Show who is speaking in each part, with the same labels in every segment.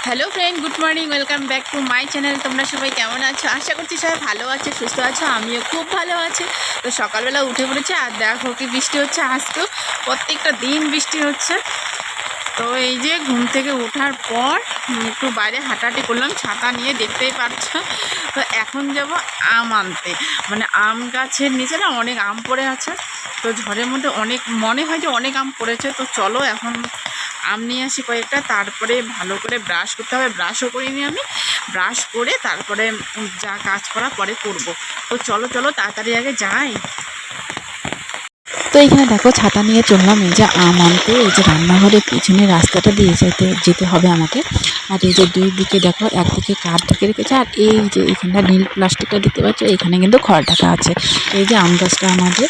Speaker 1: Hello friend, good morning, welcome back to my channel. তোমরা সবাই কেমন আছো? আশা করছি সবাই ভালো আছো, সুস্থ আছো। আমিও খুব ভালো আছি। তো সকালবেলা উঠে পড়েছে আর দেখো কি বৃষ্টি হচ্ছে। আজকেও প্রত্যেকটা দিন বৃষ্টি হচ্ছে। তো এই যে ঘুম থেকে ওঠার পর একটু বাইরে হাঁটাহাঁটি করলাম ছাতা নিয়ে, দেখতেই পাচ্ছ। তো এখন যাব আম আনতে, মানে আম গাছের নিচে না অনেক আম পড়ে আছে। তো ঝড়ের মধ্যে অনেক মনে হয় যে অনেক আম পড়েছে। তো চলো এখন আম নিয়ে আসি কয়েকটা, তারপরে ভালো করে ব্রাশ করতে হবে। ব্রাশও করিনি আমি, ব্রাশ করে তারপরে যা কাজ করা পরে করব। তো চলো চলো তাড়াতাড়ি আগে যাই।
Speaker 2: তো এখানে দেখো ছাতা নিয়ে চললাম এই যে আম আনতে। এই যে রান্নাঘরের পিছনে রাস্তাটা দিয়ে যেতে হবে আমাকে। আর এই যে দুই দিকে দেখো, একদিকে কাঠ ঢেকে রেখেছে, আর এই যে এখানটা নীল প্লাস্টিকটা দেখতে পাচ্ছ, এখানে কিন্তু খড় ঢাকা আছে। এই যে আম গাছটা আমাদের,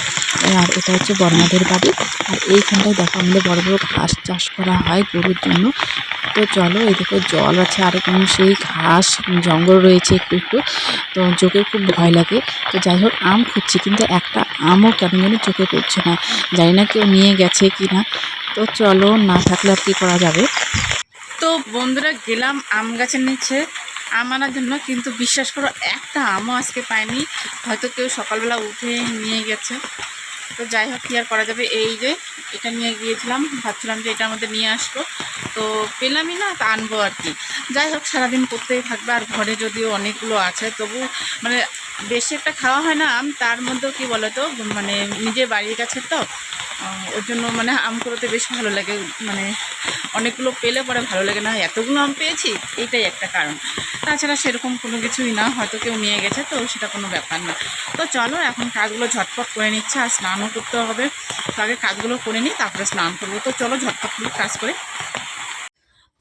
Speaker 2: আর এটা হচ্ছে বড়মাদের বাড়ি। আর এইখানটায় দেখো আমাদের বড় বড় ঘাস চাষ করা হয় গরুর জন্য। তো চলো, এই দেখো জল আছে, আর কোনো সেই ঘাস জঙ্গল রয়েছে একটু একটু। তো চোখে খুব ভয় লাগে। তো যাই হোক, আম খুঁজছি, কিন্তু একটা আমও কেন যেন চোখে পড়ছে না। জানি না কেউ নিয়ে গেছে কি না। তো চলো, না থাকলে আর কী করা যাবে।
Speaker 1: তো বন্ধুরা, গেলাম আম গাছের নিচে আম আনার জন্য, কিন্তু বিশ্বাস করো একটা আমও আজকে পাইনি। হয়তো কেউ সকালবেলা উঠে নিয়ে গেছে। তো যাই হোক, কি আর করা যাবে। এই যে এটা নিয়ে গিয়েছিলাম, ভাবছিলাম যে এটা আমাদের নিয়ে আসবো, তো পেলামই না, তা আনবো আর কি। যাই হোক, সারাদিন করতেই থাকবে। আর ঘরে যদিও অনেকগুলো আছে, তবু মানে বেশি একটা খাওয়া হয় না আম। তার মধ্যেও কী বলো তো, মানে নিজের বাড়ির কাছে তো ওর জন্য মানে আম কুড়োতে বেশ ভালো লাগে। মানে অনেকগুলো পেলে পরে ভালো লাগে না, এতগুলো আম পেয়েছি, এইটাই একটা কারণ। তাছাড়া সেরকম কোনো কিছুই না, হয়তো কেউ নিয়ে গেছে, তো সেটা কোনো ব্যাপার না। তো চলো এখন কাজগুলো ঝটপট করে নিচ্ছে, আর স্নানও করতে হবে। তো আগে কাজগুলো করে নিই, তারপরে স্নান করবো। তো চলো ঝটপট কাজ করে।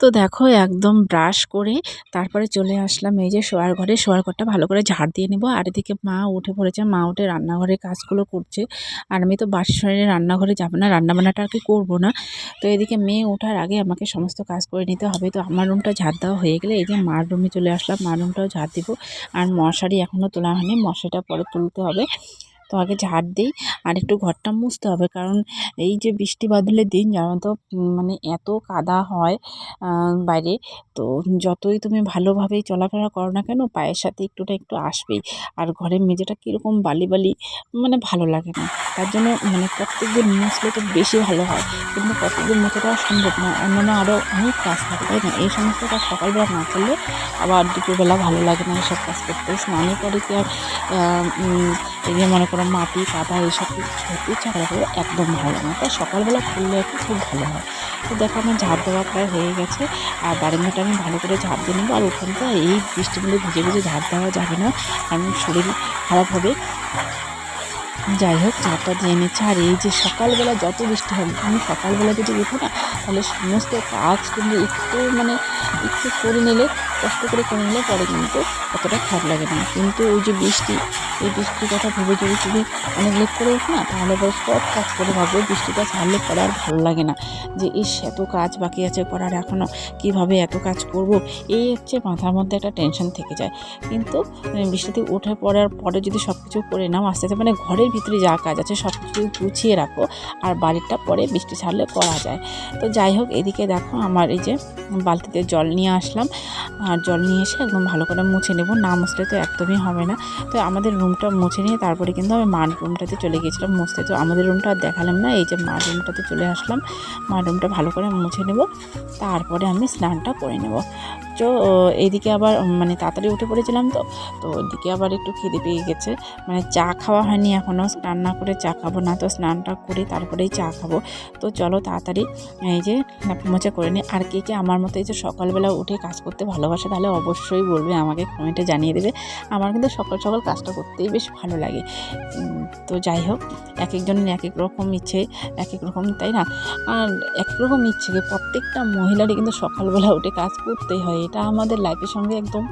Speaker 2: তো দেখো, একদম ব্রাশ করে তারপরে চলে আসলাম এই যে শোয়ার ঘরে। শোয়ার ঘরটা ভালো করে ঝাড় দিয়ে নেবো। আর এদিকে মা উঠে পড়েছে, মা উঠে রান্নাঘরের কাজগুলো করছে। আর আমি তো বাসি শরীরে রান্নাঘরে যাবো না, রান্নাবান্নাটা আর কি করবো না। তো এদিকে মেয়ে ওঠার আগে আমাকে সমস্ত কাজ করে নিতে হবে। তো আমার রুমটা ঝাড় দেওয়া হয়ে গেলে এই যে মার রুমে চলে আসলাম, মার রুমটাও ঝাড় দিব। আর মশারি এখনও তোলা হয়নি, মশারিটা পরে তুলতে হবে। তো আগে ঝাড় দিই, আর একটু ঘরটা মুছতে হবে, কারণ এই যে বৃষ্টি বাদলের দিন জানো তো, মানে এত কাদা হয় বাইরে। তো যতই তুমি ভালোভাবেই চলাফেরা করো না কেন, পায়ের সাথে একটুটা একটু আসবেই। আর ঘরের মেঝেটা কীরকম বালি বালি, মানে ভালো লাগে না। তার জন্য মানে প্রত্যেকদিন মুছলে তো বেশি ভালো হয়, কিন্তু প্রত্যেকদিন মুছে দেওয়া সম্ভব না, অন্যান্য আরও অনেক কাজ থাকে, তাই না? এই সমস্ত কাজ সকালবেলা না করলে আবার দুপুরবেলা ভালো লাগে না এসব কাজ করতে। স্নানের পরে কি আর এই যে মনে করো মাটি কাদা এইসব কিছু সত্যি ইচ্ছা করে একদম ভালো না। তাই সকালবেলা করলে আর কি খুব ভালো হয়। তো দেখো, আমার ঝাড় দেওয়া প্রায় হয়ে গেছে। আর বারান্দাটা আমি ভালো করে ঝাড় দিয়ে নেবো। আর ওখানটা এই বৃষ্টির মধ্যে ভিজে ভিজে ঝাড় দেওয়া যাবে না, কারণ শরীর খারাপ হবে। যাই হোক, ঝাড়টা দিয়ে নিচ্ছে। আর এই যে সকালবেলা যত বৃষ্টি হবে, আমি সকালবেলা যদি উঠো না, তাহলে সমস্ত কাজ কিন্তু একটু মানে একটু করে নিলে, কষ্ট করে নিলে পরে কিন্তু অতটা খারাপ লাগে না। কিন্তু ওই যে বৃষ্টি, এই বৃষ্টির কথা ভেবে যদি তুমি অনেক লেট করে উঠো না, তাহলে পরে সব কাজ করে ভাববে বৃষ্টিটা ছাড়লে পরে আর ভালো লাগে না, যে এত কাজ বাকি আছে করার, এখনও কীভাবে এত কাজ করব, এই হচ্ছে মাথার মধ্যে একটা টেনশন থেকে যায়। কিন্তু বৃষ্টিতে উঠে পড়ার পরে যদি সব কিছু করে নাও আস্তে আস্তে, মানে ঘরের ভিতরে যা কাজ আছে সব কিছু গুছিয়ে রাখো, আর বাড়িটা পরে বৃষ্টি ছাড়লে করা যায়। তো যাই হোক, এদিকে দেখো আমার এই যে বালতিতে জল নিয়ে আসলাম। আর জল নিয়ে এসে একদম ভালো করে মুছে নেব, না মুছলে তো একদমই হবে না। তো আমাদের রুমটা মুছে নিয়ে তারপরে কিন্তু আমি মার রুমটাতে চলে গিয়েছিলাম মুছতে। তো আমাদের রুমটা আর দেখালাম না, এই যে মার রুমটাতে চলে আসলাম। মার রুমটা ভালো করে মুছে নেব, তারপরে আমি স্নানটা করে নেব। তো এইদিকে আবার মানে তাড়াতাড়ি উঠে পড়েছিলাম, তো ওইদিকে আবার একটু খিদে পেয়ে গেছে। মানে চা খাওয়া হয়নি এখনও, স্নান না করে চা খাবো না, তো স্নানটা করে তারপরেই চা খাবো। তো চলো তাড়াতাড়ি এই যে মোছা করে নিই। আর কে কে আমার মতো এই যে সকালবেলা উঠে কাজ করতে ভালোবাসে, তাহলে অবশ্যই বলবে, আমাকে কমেন্টে জানিয়ে দেবে। আমার কিন্তু সকাল সকাল কাজটা করতেই বেশ ভালো লাগে। তো যাই হোক, এক একজনের এক এক রকম ইচ্ছে, এক এক রকম, তাই না? আর এক রকম ইচ্ছে প্রত্যেকটা মহিলারই কিন্তু সকালবেলা উঠে কাজ করতেই হয়, এটা আমাদের লাইফের সঙ্গে একদম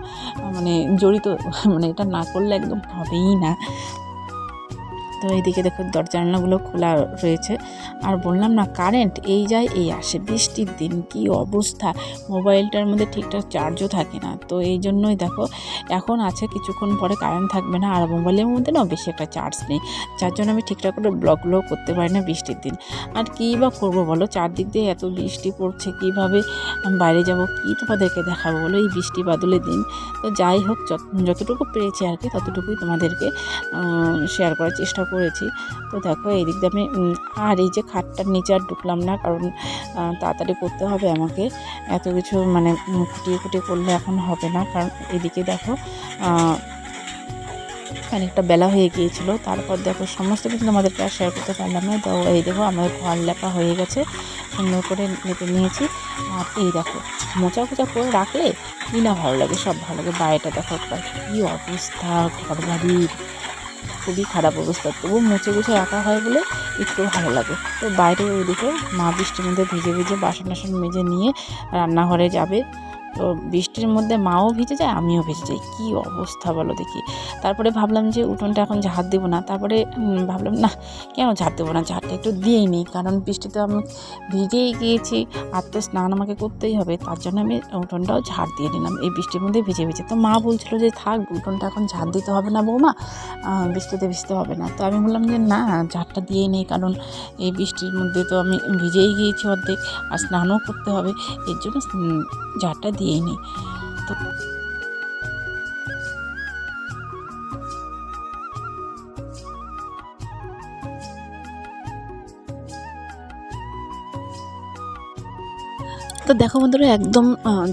Speaker 2: মানে জড়িত। মানে এটা না করলে একদম হবেই না। তো এইদিকে দেখো দরজা জানলাগুলো খোলা রয়েছে। আর বললাম না, কারেন্ট এই যায় এই আসে, বৃষ্টির দিন কি অবস্থা, মোবাইলটার মধ্যে ঠিকঠাক চার্জও থাকে না। তো এই জন্যই দেখো এখন আছে, কিছুক্ষণ পরে কারেন্ট থাকবে না। আর মোবাইলের মধ্যে না বেশি একটা চার্জ নেই, যার জন্য আমি ঠিকঠাক করে ব্লগগুলোও করতে পারি না বৃষ্টির দিন। আর কী বা করবো বলো, চারদিক দিয়ে এত বৃষ্টি পড়ছে, কীভাবে বাইরে যাব, কী তোমাদেরকে দেখাবো বলো এই বৃষ্টি বাদলের দিন। তো যাই হোক, যতটুকু পেরেছি আর কি ততটুকুই তোমাদেরকে শেয়ার করার চেষ্টা করেছি। তো দেখো এই দিক দিয়ে আমি আর এই যে খাটটার নিচে আর ঢুকলাম না, কারণ তাড়াতাড়ি করতে হবে আমাকে, এত কিছু মানে খুঁটিয়ে করলে এখন হবে না। কারণ এদিকে দেখো অনেকটা বেলা হয়ে গিয়েছিল। তারপর দেখো সমস্ত কিছু তোমাদেরকে আর শেয়ার করতে পারলাম না। তো এই দেখো আমাদের ঘর লেপা হয়ে গেছে, সুন্দর করে লেপে নিয়েছি। আর এই দেখো মোচা করে রাখলে কি না ভালো লাগে, সব ভালো লাগে। বাইরেটা দেখো একবার কী অবস্থা, ঘর বাড়ির খুবই খারাপ অবস্থা, তবু মুছে গুছে রাখা হয় বলে একটু ভালো লাগে। তো বাইরে ওইদিকে মা বৃষ্টির মধ্যে ভিজে বাসন মেজে নিয়ে রান্নাঘরে যাবে। তো বৃষ্টির মধ্যে মাও ভিজে যায়, আমিও ভিজে যাই, কী অবস্থা বলো দেখি। তারপরে ভাবলাম যে উঠোনটা এখন ঝাড় দেবো না। তারপরে ভাবলাম না, কেন ঝাড় দেবো না, ঝাড়টা একটু দিয়েই নিই, কারণ বৃষ্টিতে আমি ভিজেই গিয়েছি, আর তো স্নান আমাকে করতেই হবে। তার জন্য আমি উঠোনটাও ঝাড় দিয়ে নিলাম এই বৃষ্টির মধ্যে ভিজে। তো মা বলছিল যে থাক, উঠোনটা এখন ঝাড় দিতে হবে না বৌমা, বৃষ্টিতে ভিজতে হবে না। তো আমি বললাম যে না, ঝাড়টা দিয়েই নেই, কারণ এই বৃষ্টির মধ্যে তো আমি ভিজেই গিয়েছি অর্ধেক, আর স্নানও করতে হবে, এর জন্য ঝাড়টা দিয়েই নিই। তো তো দেখো বন্ধুরা, একদম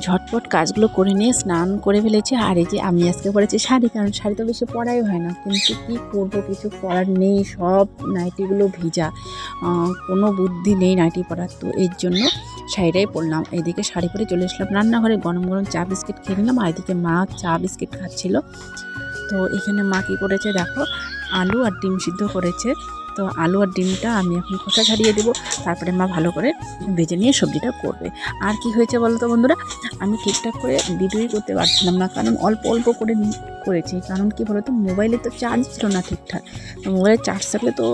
Speaker 2: ঝটপট কাজগুলো করে নিয়ে স্নান করে ফেলেছি। আর এই যে আমি আজকে পরেছি শাড়ি, কারণ শাড়ি তো বেশি পরাই হয় না, কিন্তু কী করবো, কিছু করার নেই, সব নাইটিগুলো ভিজা, কোনো বুদ্ধি নেই নাইটি পরার। তো এর জন্য শাড়িটাই পরলাম। এইদিকে শাড়ি পরে চলে আসলাম রান্নাঘরে, গরম চা বিস্কিট খেয়ে নিলাম। আর এদিকে মা চা বিস্কিট খাচ্ছিল। তো এখানে মা কী করেছে দেখো, আলু আর ডিম সিদ্ধ করেছে। তো আলু আর ডিমটা আমি এখন খোসা ছাড়িয়ে দেবো, তারপরে মা ভালো করে ভেজে নিয়ে সবজিটা করবে। আর কি হয়েছে বলো তো বন্ধুরা, আমি ঠিকঠাক করে ভিডিওই করতে পারছিলাম না, কারণ অল্প করে করেছি। কারণ কি বলো তো, মোবাইলে তো চার্জ ছিল না ঠিকঠাক, তো মোবাইলে চার্জ থাকলে তো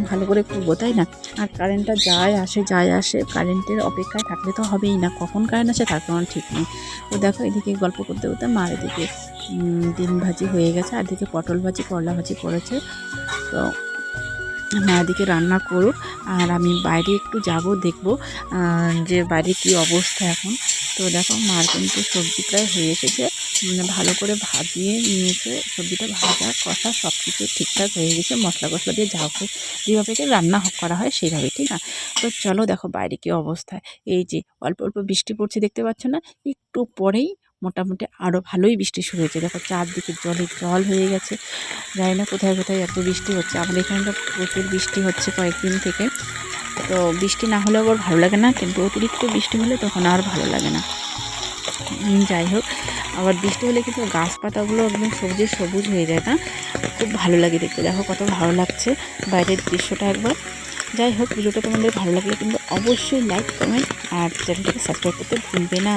Speaker 2: ভালো করে করবো, তাই না? আর কারেন্টটা যায় আসে, কারেন্টের অপেক্ষায় থাকলে তো হবেই না, কখন কারেন্ট আসে তার কোনো ঠিক নেই। তো দেখো এদিকে গল্প করতে মার এদিকে ডিম ভাজি হয়ে গেছে, আর এদিকে পটল ভাজি করলা ভাজি করেছে। তো মা এদিকে রান্না করুক, আর আমি বাইরে একটু যাব, দেখব যে বাইরে কি অবস্থা এখন। তো দেখো মার কিন্তু সবজি প্রায় হয়ে এসেছে, মানে ভালো করে ভাজিয়ে নিয়েছে, সবজিটা ভাজা কষা সব কিছু ঠিকঠাক হয়ে গেছে, মশলা দিয়ে যেভাবে রান্না করা হয় সেইভাবে, ঠিক না? তো চলো দেখো বাইরে কি অবস্থা। এই যে অল্প বৃষ্টি পড়ছে, দেখতে পাচ্ছ না? একটু পরেই মোটামুটি আরও ভালোই বৃষ্টি শুরু হয়েছে। দেখো চারদিকে জল হয়ে গেছে, জানি না কোথায় এত বৃষ্টি হচ্ছে। আমাদের এখানে তো প্রচুর বৃষ্টি হচ্ছে কয়েকদিন থেকে। তো বৃষ্টি না হলেও আবার ভালো লাগে না, কিন্তু অতিরিক্ত বৃষ্টি হলে তখন আর ভালো লাগে না। যাই হোক, আবার বৃষ্টি হলে কিন্তু গাছপাতাগুলো একদম সবুজ হয়ে যায়, না? খুব ভালো লাগে দেখতে। দেখো কত ভালো লাগছে বাইরের দৃশ্যটা একবার। যাই হোক, ভিডিওটা তোমাদের ভালো লাগলে কিন্তু অবশ্যই লাইক, কমেন্ট আর চ্যানেলটাকে সাবস্ক্রাইব করতে ভুলবে না।